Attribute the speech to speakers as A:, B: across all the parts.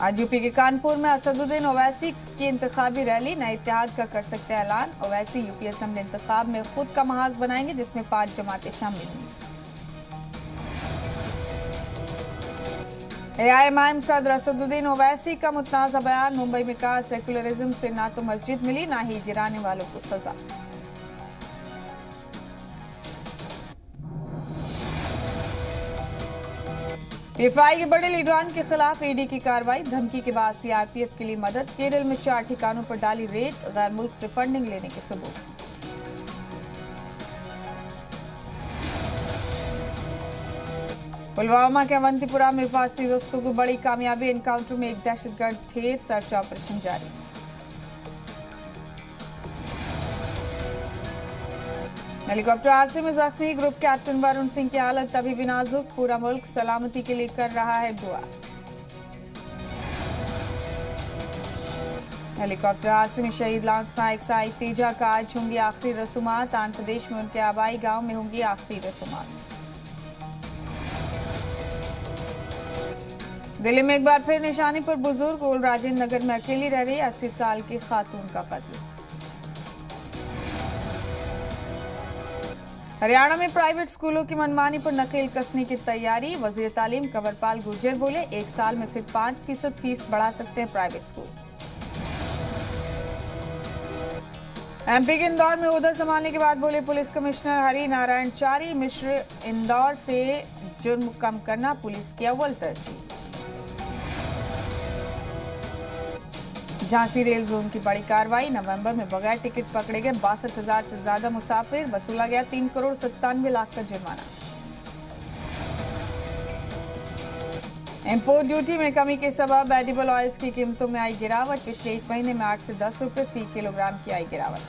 A: आज यूपी के कानपुर में असदुद्दीन ओवैसी की इंतखाबी रैली, नए इत्तेहाद का कर सकते हैं ऐलान। ओवैसी यूपी असम्बली इंतखाब में खुद का महाज बनाएंगे, जिसमें 5 जमातें शामिल होंगी। एआईएमआईएम सदर असदुद्दीन ओवैसी का मुतनाज़ा बयान, मुंबई में कहा सेकुलरिज्म से ना तो मस्जिद मिली ना ही गिराने वालों को सजा। पीएफआई के बड़े लीडरान के खिलाफ ईडी की कार्रवाई, धमकी के बाद सीआरपीएफ के लिए मदद। केरल में 4 ठिकानों पर डाली रेड, गैर मुल्क से फंडिंग लेने के सबूत। पुलवामा के अवंतीपुरा में फांसी दोस्तों को बड़ी कामयाबी, एनकाउंटर में एक दहशतगर्द ढेर, सर्च ऑपरेशन जारी। हेलीकॉप्टर हादसे में जख्मी ग्रुप कैप्टन वरुण सिंह की हालत अभी भी नाजुक, पूरा मुल्क सलामती के लिए कर रहा है दुआ। हेलीकॉप्टर हादसे में शहीद लांस नायक साई तेजा का आज होंगी आखिरी रसूमात, आंध्र प्रदेश में उनके आबाई गांव में होंगी आखिरी रसूमात। दिल्ली में एक बार फिर निशाने पर बुजुर्ग, ओल्ड राजेंद्र नगर में अकेली रह रही 80 साल की खातून का कत्ल। हरियाणा में प्राइवेट स्कूलों की मनमानी पर नकेल कसने की तैयारी, वजीर तालीम कंवरपाल गुर्जर बोले 1 साल में सिर्फ 5% फीस बढ़ा सकते हैं प्राइवेट स्कूल। एमपी के इंदौर में ओहदा संभालने के बाद बोले पुलिस कमिश्नर हरि नारायण चारी मिश्र, इंदौर से जुर्म कम करना पुलिस की अव्वल तरजीह। झांसी रेल जोन की बड़ी कार्रवाई, नवंबर में बगैर टिकट पकड़े गए 62,000 से ज्यादा मुसाफिर, वसूला गया 3,97,00,000 का जुर्माना। इंपोर्ट ड्यूटी में कमी के सबब एडिबल ऑयल्स की कीमतों में आई गिरावट, पिछले 1 महीने में 8 से 10 रुपए फी किलोग्राम की आई गिरावट।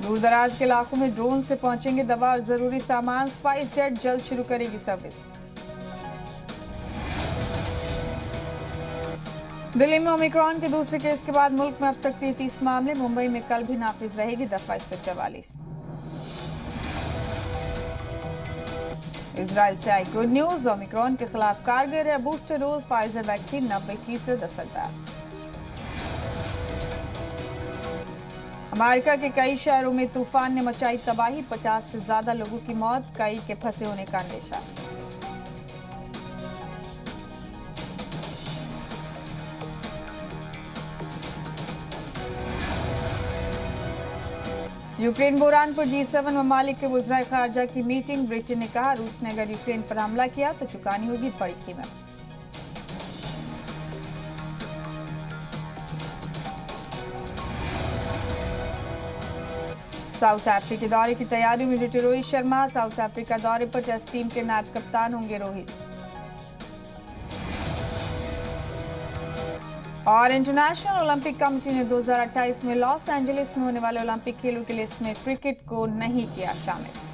A: दूर दराज के इलाकों में ड्रोन से पहुंचेंगे दवा और जरूरी सामान, स्पाइस जेट जल्द शुरू करेगी सर्विस। दिल्ली में ओमिक्रॉन के दूसरे केस के बाद मुल्क में अब तक 33 मामले, मुंबई में कल भी नाफिज रहेगी दफा 144। इजराइल से आई गुड न्यूज, ओमिक्रॉन के खिलाफ कारगर है बूस्टर डोज, फाइजर वैक्सीन 90% असरदार। अमेरिका के कई शहरों में तूफान ने मचाई तबाही, 50 से ज्यादा लोगों की मौत, कई के फंसे होने का अंदेशा। यूक्रेन बुरहान पर G7 ममालिक के वज़राए खारजा की मीटिंग, ब्रिटेन ने कहा रूस ने अगर यूक्रेन पर हमला किया तो चुकानी होगी बड़ी कीमत। साउथ अफ्रीका के दौरे की तैयारी में जुटे रोहित शर्मा, साउथ अफ्रीका दौरे पर टेस्ट टीम के नायब कप्तान होंगे रोहित। और इंटरनेशनल ओलंपिक कमेटी ने 2028 में लॉस एंजलिस में होने वाले ओलंपिक खेलों की लिस्ट में क्रिकेट को नहीं किया शामिल।